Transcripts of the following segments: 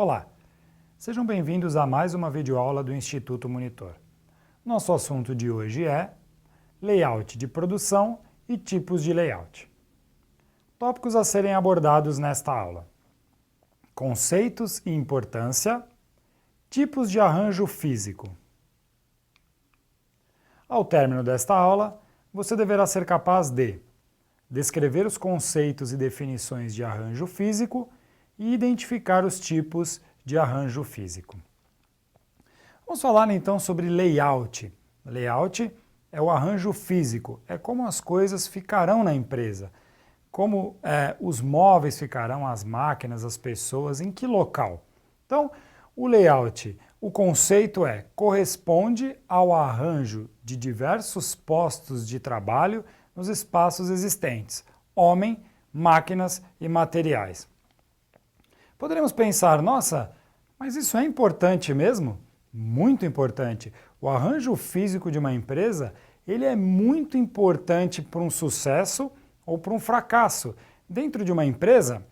Olá, sejam bem-vindos a mais uma videoaula do Instituto Monitor. Nosso assunto de hoje é layout de produção e tipos de layout. Tópicos a serem abordados nesta aula: conceitos e importância, tipos de arranjo físico. Ao término desta aula, você deverá ser capaz de descrever os conceitos e definições de arranjo físico e identificar os tipos de arranjo físico. Vamos falar então sobre layout. Layout é o arranjo físico, é como as coisas ficarão na empresa, como os móveis ficarão, as máquinas, as pessoas, em que local. Então, o layout, o conceito corresponde ao arranjo de diversos postos de trabalho nos espaços existentes, homem, máquinas e materiais. Poderemos pensar, nossa, mas isso é importante mesmo? Muito importante. O arranjo físico de uma empresa, ele é muito importante para um sucesso ou para um fracasso. Dentro de uma empresa,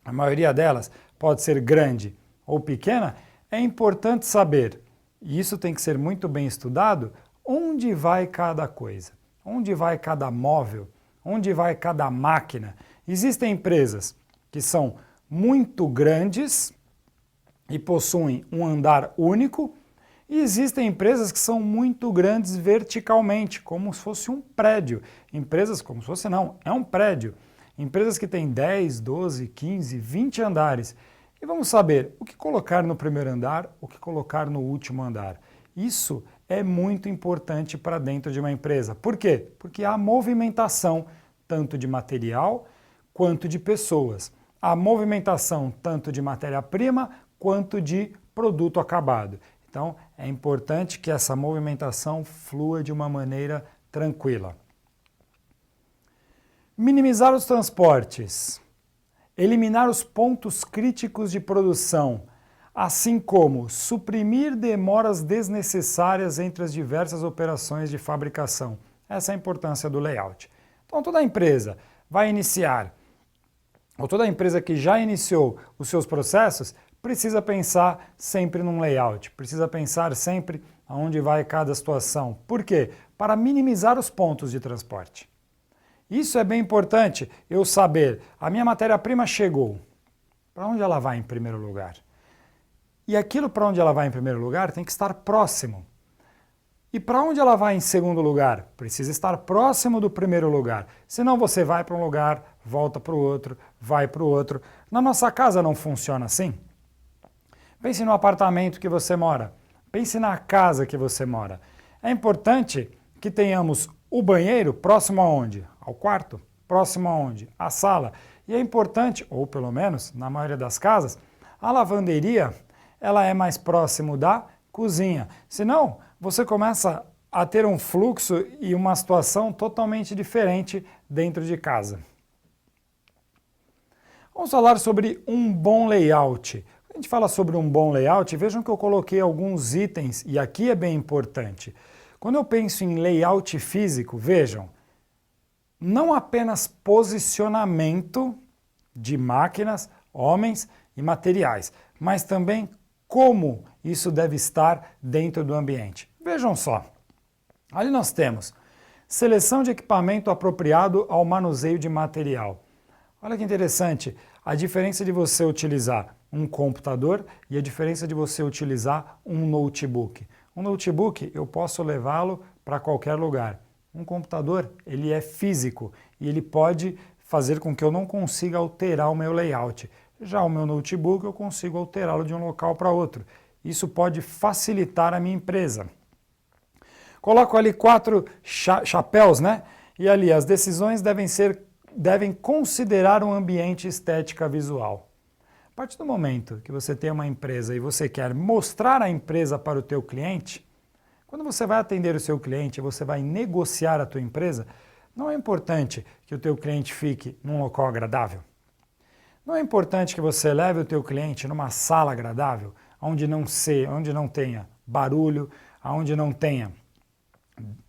a maioria delas pode ser grande ou pequena, é importante saber, e isso tem que ser muito bem estudado, onde vai cada coisa, onde vai cada móvel, onde vai cada máquina. Existem empresas que são muito grandes e possuem um andar único, e existem empresas que são muito grandes verticalmente, como se fosse um prédio. Empresas como se fosse não, é um prédio. Empresas que têm 10, 12, 15, 20 andares. E vamos saber o que colocar no primeiro andar, o que colocar no último andar. Isso é muito importante para dentro de uma empresa. Por quê? Porque há movimentação tanto de material quanto de pessoas. Há movimentação tanto de matéria-prima quanto de produto acabado. Então, é importante que essa movimentação flua de uma maneira tranquila. Minimizar os transportes. Eliminar os pontos críticos de produção, assim como suprimir demoras desnecessárias entre as diversas operações de fabricação. Essa é a importância do layout. Então, toda empresa vai iniciar, ou toda empresa que já iniciou os seus processos, precisa pensar sempre num layout, precisa pensar sempre aonde vai cada situação. Por quê? Para minimizar os pontos de transporte. Isso é bem importante, eu saber, a minha matéria-prima chegou, para onde ela vai em primeiro lugar? E aquilo para onde ela vai em primeiro lugar tem que estar próximo. E para onde ela vai em segundo lugar? Precisa estar próximo do primeiro lugar. Senão você vai para um lugar, volta para o outro, vai para o outro. Na nossa casa não funciona assim. Pense no apartamento que você mora. Pense na casa que você mora. É importante que tenhamos o banheiro próximo aonde? Ao quarto. Próximo aonde? À sala. E é importante, ou pelo menos na maioria das casas, a lavanderia ela é mais próximo da cozinha. Senão, você começa a ter um fluxo e uma situação totalmente diferente dentro de casa. Vamos falar sobre um bom layout. Quando a gente fala sobre um bom layout, vejam que eu coloquei alguns itens, e aqui é bem importante. Quando eu penso em layout físico, vejam, não apenas posicionamento de máquinas, homens e materiais, mas também como isso deve estar dentro do ambiente. Vejam só, ali nós temos seleção de equipamento apropriado ao manuseio de material. Olha que interessante, a diferença de você utilizar um computador e a diferença de você utilizar um notebook. Um notebook eu posso levá-lo para qualquer lugar. Um computador, ele é físico e ele pode fazer com que eu não consiga alterar o meu layout. Já o meu notebook eu consigo alterá-lo de um local para outro. Isso pode facilitar a minha empresa. Coloco ali 4 chapéus, né? E ali as decisões devem considerar um ambiente estética visual. A partir do momento que você tem uma empresa e você quer mostrar a empresa para o teu cliente, quando você vai atender o seu cliente, você vai negociar a tua empresa, não é importante que o teu cliente fique num local agradável? Não é importante que você leve o teu cliente numa sala agradável, onde não tenha barulho, onde não tenha,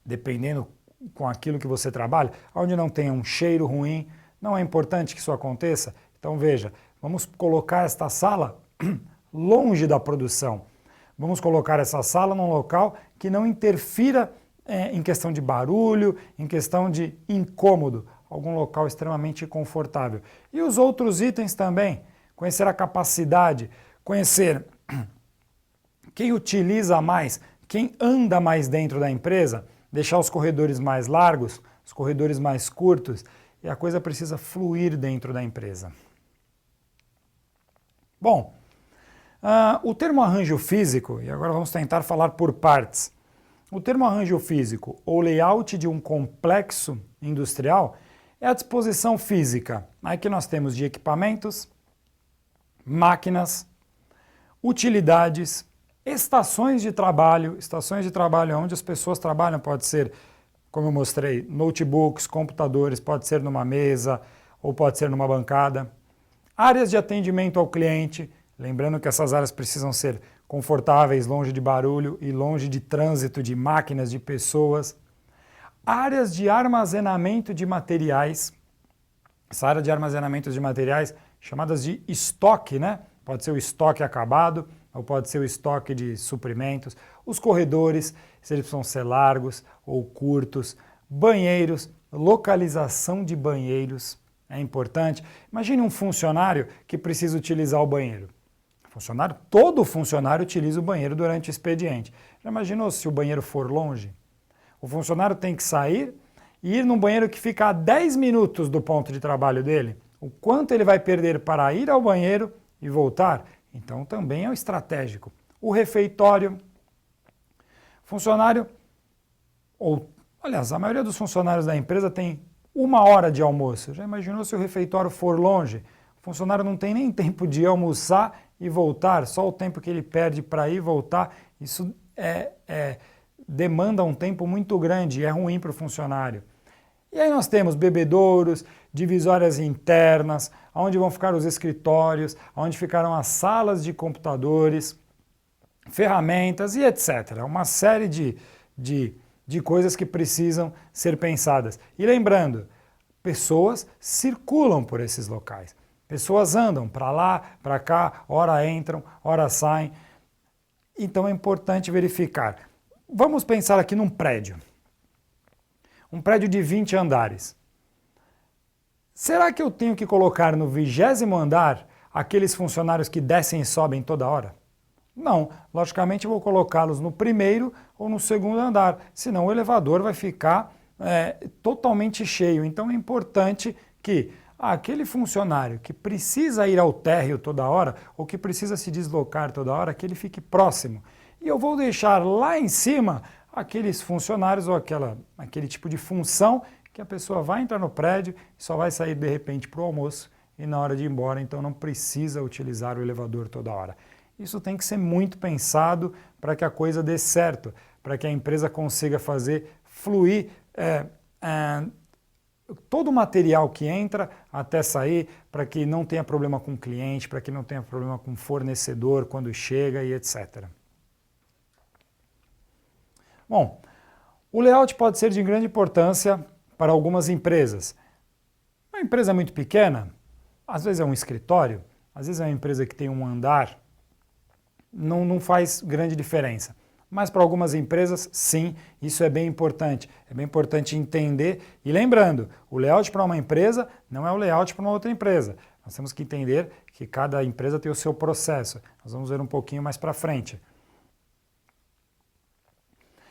dependendo com aquilo que você trabalha, onde não tenha um cheiro ruim? Não é importante que isso aconteça? Então veja, vamos colocar esta sala longe da produção. Vamos colocar essa sala num local que não interfira em questão de barulho, em questão de incômodo, algum local extremamente confortável. E os outros itens também, conhecer a capacidade, conhecer quem utiliza mais, quem anda mais dentro da empresa, deixar os corredores mais largos, os corredores mais curtos, e a coisa precisa fluir dentro da empresa. Bom, o termo arranjo físico, e agora vamos tentar falar por partes. O termo arranjo físico, ou layout de um complexo industrial, é a disposição física. Aqui nós temos de equipamentos, máquinas, utilidades, estações de trabalho onde as pessoas trabalham, pode ser, como eu mostrei, notebooks, computadores, pode ser numa mesa ou pode ser numa bancada. Áreas de atendimento ao cliente, lembrando que essas áreas precisam ser confortáveis, longe de barulho e longe de trânsito de máquinas, de pessoas. Áreas de armazenamento de materiais, essa área de armazenamento de materiais chamadas de estoque, né? Pode ser o estoque acabado, ou pode ser o estoque de suprimentos, os corredores, se eles precisam ser largos ou curtos, banheiros, localização de banheiros é importante. Imagine um funcionário que precisa utilizar o banheiro. Todo funcionário utiliza o banheiro durante o expediente. Já imaginou se o banheiro for longe? O funcionário tem que sair e ir num banheiro que fica a 10 minutos do ponto de trabalho dele. O quanto ele vai perder para ir ao banheiro e voltar? Então também é o estratégico. O refeitório, funcionário, aliás, a maioria dos funcionários da empresa tem 1 hora de almoço. Já imaginou se o refeitório for longe? O funcionário não tem nem tempo de almoçar e voltar, só o tempo que ele perde para ir e voltar. Isso demanda um tempo muito grande e é ruim para o funcionário. E aí nós temos bebedouros, divisórias internas, onde vão ficar os escritórios, onde ficarão as salas de computadores, ferramentas e etc. Uma série de coisas que precisam ser pensadas. E lembrando, pessoas circulam por esses locais. Pessoas andam para lá, para cá, ora entram, ora saem. Então é importante verificar. Vamos pensar aqui num prédio. Um prédio de 20 andares. Será que eu tenho que colocar no 20º andar aqueles funcionários que descem e sobem toda hora? Não, logicamente eu vou colocá-los no 1º ou no 2º andar, senão o elevador vai ficar totalmente cheio. Então é importante que aquele funcionário que precisa ir ao térreo toda hora ou que precisa se deslocar toda hora, que ele fique próximo. E eu vou deixar lá em cima aqueles funcionários ou aquele tipo de função que a pessoa vai entrar no prédio e só vai sair de repente para o almoço e na hora de ir embora, então não precisa utilizar o elevador toda hora. Isso tem que ser muito pensado para que a coisa dê certo, para que a empresa consiga fazer fluir todo o material que entra até sair, para que não tenha problema com o cliente, para que não tenha problema com o fornecedor quando chega e etc. Bom, o layout pode ser de grande importância para algumas empresas. Uma empresa muito pequena, às vezes é um escritório, às vezes é uma empresa que tem um andar, não faz grande diferença. Mas para algumas empresas, sim, isso é bem importante. É bem importante entender. E lembrando, o layout para uma empresa não é o layout para uma outra empresa. Nós temos que entender que cada empresa tem o seu processo. Nós vamos ver um pouquinho mais para frente.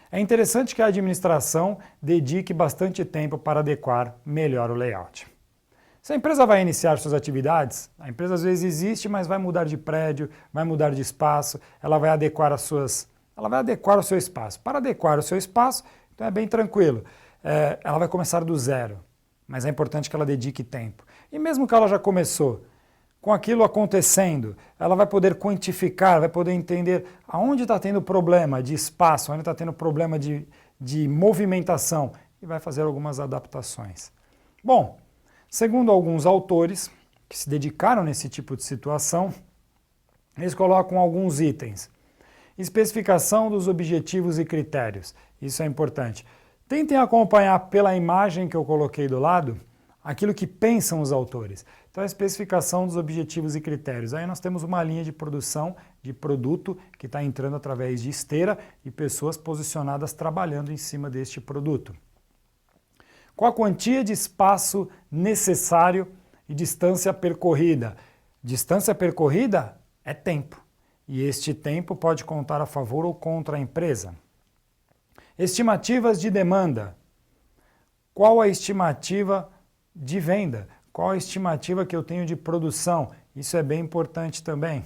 É interessante que a administração dedique bastante tempo para adequar melhor o layout. Se a empresa vai iniciar suas atividades, a empresa às vezes existe, mas vai mudar de prédio, vai mudar de espaço, ela vai adequar o seu espaço. Para adequar o seu espaço, então é bem tranquilo. Ela vai começar do zero, mas é importante que ela dedique tempo. E mesmo que ela já começou, com aquilo acontecendo, ela vai poder quantificar, vai poder entender aonde está tendo problema de espaço, onde está tendo problema de movimentação e vai fazer algumas adaptações. Bom, segundo alguns autores que se dedicaram nesse tipo de situação, eles colocam alguns itens. Especificação dos objetivos e critérios, isso é importante. Tentem acompanhar pela imagem que eu coloquei do lado aquilo que pensam os autores. Então, a especificação dos objetivos e critérios. Aí nós temos uma linha de produção de produto que está entrando através de esteira e pessoas posicionadas trabalhando em cima deste produto. Qual a quantia de espaço necessário e distância percorrida? Distância percorrida é tempo, e este tempo pode contar a favor ou contra a empresa. Estimativas de demanda. Qual a estimativa de venda? Qual a estimativa que eu tenho de produção? Isso é bem importante também.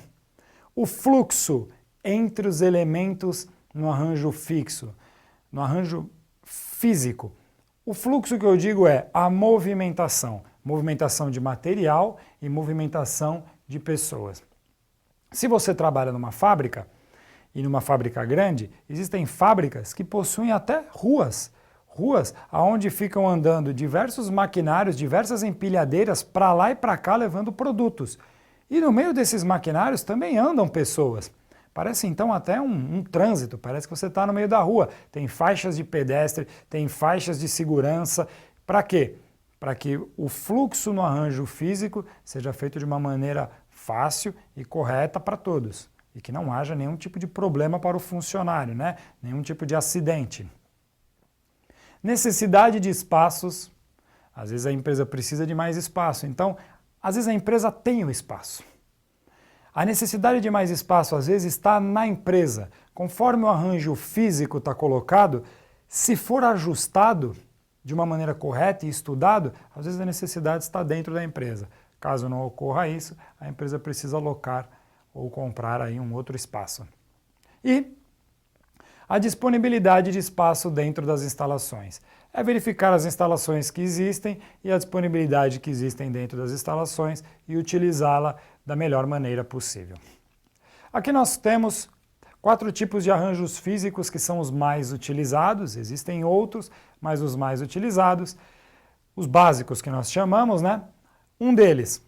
O fluxo entre os elementos no arranjo fixo, no arranjo físico. O fluxo que eu digo é a movimentação. Movimentação de material e movimentação de pessoas. Se você trabalha numa fábrica, e numa fábrica grande, existem fábricas que possuem até ruas onde ficam andando diversos maquinários, diversas empilhadeiras para lá e para cá levando produtos. E no meio desses maquinários também andam pessoas. Parece então até um trânsito, parece que você está no meio da rua. Tem faixas de pedestre, tem faixas de segurança. Para quê? Para que o fluxo no arranjo físico seja feito de uma maneira fácil e correta para todos. E que não haja nenhum tipo de problema para o funcionário, né? Nenhum tipo de acidente. Necessidade de espaços. Às vezes a empresa precisa de mais espaço, então às vezes a empresa tem o espaço. A necessidade de mais espaço às vezes está na empresa. Conforme o arranjo físico está colocado, se for ajustado de uma maneira correta e estudado, às vezes a necessidade está dentro da empresa. Caso não ocorra isso, a empresa precisa alocar ou comprar aí um outro espaço. E a disponibilidade de espaço dentro das instalações. É verificar as instalações que existem e a disponibilidade que existem dentro das instalações e utilizá-la da melhor maneira possível. Aqui nós temos 4 tipos de arranjos físicos que são os mais utilizados, existem outros, mas os mais utilizados, os básicos que nós chamamos, né? Um deles,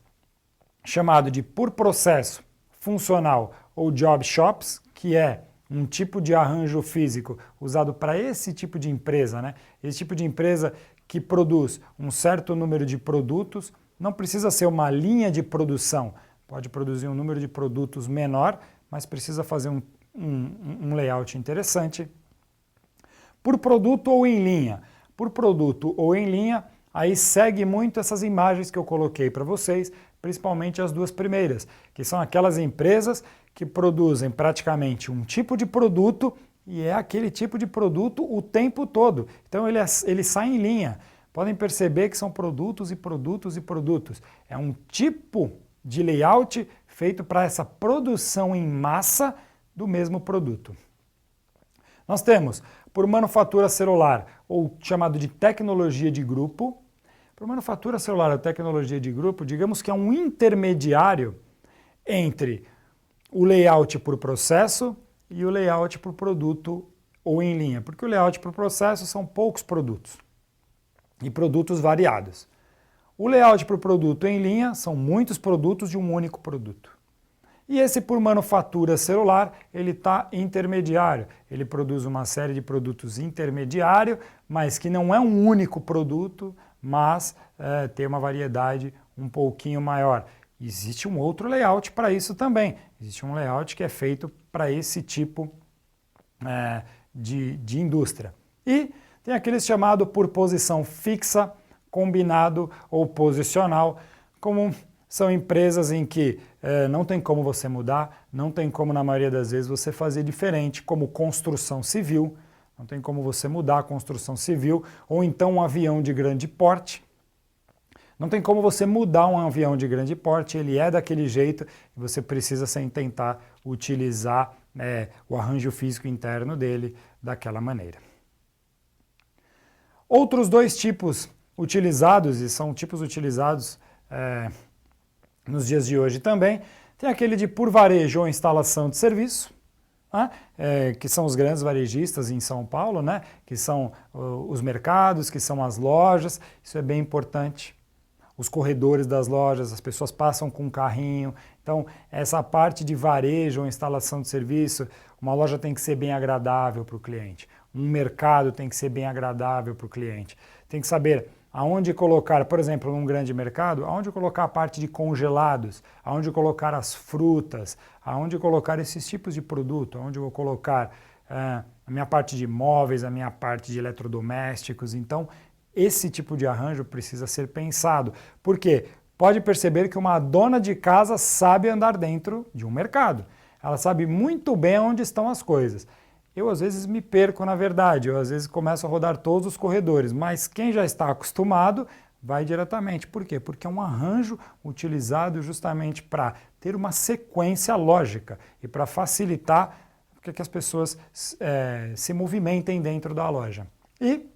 chamado de por processo, funcional ou job shops, que é um tipo de arranjo físico usado para esse tipo de empresa, né? Esse tipo de empresa que produz um certo número de produtos, não precisa ser uma linha de produção, pode produzir um número de produtos menor, mas precisa fazer um layout interessante. Por produto ou em linha. Por produto ou em linha, aí segue muito essas imagens que eu coloquei para vocês, principalmente as 2 primeiras, que são aquelas empresas que produzem praticamente um tipo de produto e é aquele tipo de produto o tempo todo. Então ele sai em linha. Podem perceber que são produtos e produtos e produtos. É um tipo de layout feito para essa produção em massa do mesmo produto. Nós temos, por manufatura celular, ou chamado de tecnologia de grupo. Por manufatura celular ou tecnologia de grupo, digamos que é um intermediário entre o layout por processo e o layout por produto ou em linha, porque o layout por processo são poucos produtos e produtos variados. O layout por produto em linha são muitos produtos de um único produto. E esse por manufatura celular, ele está intermediário. Ele produz uma série de produtos intermediário, mas que não é um único produto, mas tem uma variedade um pouquinho maior. Existe um outro layout para isso também. Existe um layout que é feito para esse tipo de indústria. E tem aqueles chamados por posição fixa, combinado ou posicional, como são empresas em que não tem como você mudar, não tem como na maioria das vezes você fazer diferente, como construção civil, não tem como você mudar a construção civil, ou então um avião de grande porte. Não tem como você mudar um avião de grande porte, ele é daquele jeito e você precisa tentar utilizar o arranjo físico interno dele daquela maneira. Outros 2 tipos utilizados, e são tipos utilizados nos dias de hoje também, tem aquele de por varejo ou instalação de serviço, né? Que são os grandes varejistas em São Paulo, né? Que são os mercados, que são as lojas, isso é bem importante. Os corredores das lojas, as pessoas passam com um carrinho. Então, essa parte de varejo ou instalação de serviço, uma loja tem que ser bem agradável para o cliente. Um mercado tem que ser bem agradável para o cliente. Tem que saber aonde colocar, por exemplo, num grande mercado, aonde colocar a parte de congelados, aonde colocar as frutas, aonde colocar esses tipos de produto, aonde eu vou colocar a minha parte de móveis, a minha parte de eletrodomésticos. Então, esse tipo de arranjo precisa ser pensado. Por quê? Pode perceber que uma dona de casa sabe andar dentro de um mercado. Ela sabe muito bem onde estão as coisas. Eu, às vezes, me perco na verdade, eu, às vezes, começo a rodar todos os corredores, mas quem já está acostumado vai diretamente. Por quê? Porque é um arranjo utilizado justamente para ter uma sequência lógica e para facilitar que as pessoas se movimentem dentro da loja. E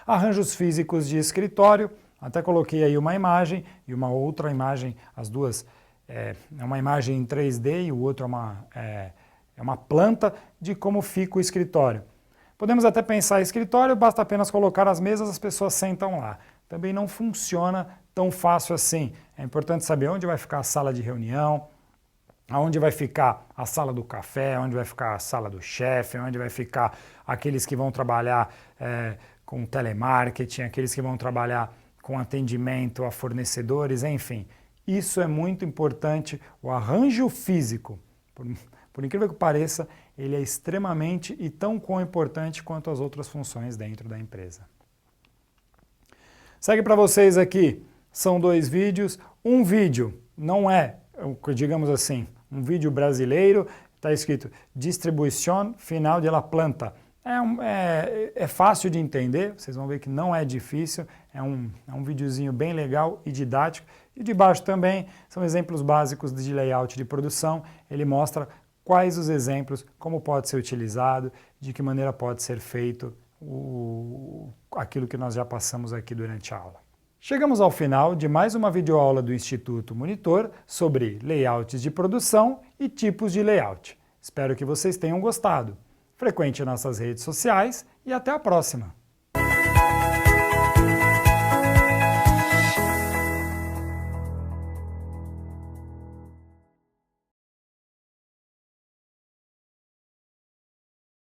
arranjos físicos de escritório, até coloquei aí uma imagem e uma outra imagem, as duas, é uma imagem em 3D e o outro é uma planta de como fica o escritório. Podemos até pensar em escritório, basta apenas colocar as mesas, as pessoas sentam lá. Também não funciona tão fácil assim. É importante saber onde vai ficar a sala de reunião, onde vai ficar a sala do café, onde vai ficar a sala do chefe, onde vai ficar aqueles que vão trabalhar com telemarketing, aqueles que vão trabalhar com atendimento a fornecedores, enfim. Isso é muito importante, o arranjo físico. Por incrível que pareça, ele é extremamente e tão importante quanto as outras funções dentro da empresa. Segue para vocês aqui, são 2 vídeos. Um vídeo não é, digamos assim, um vídeo brasileiro, está escrito Distribuição Final de la Planta. É fácil de entender, vocês vão ver que não é difícil, é um videozinho bem legal e didático. E de baixo também são exemplos básicos de layout de produção, ele mostra quais os exemplos, como pode ser utilizado, de que maneira pode ser feito aquilo que nós já passamos aqui durante a aula. Chegamos ao final de mais uma videoaula do Instituto Monitor sobre layouts de produção e tipos de layout. Espero que vocês tenham gostado. Frequente nossas redes sociais e até a próxima!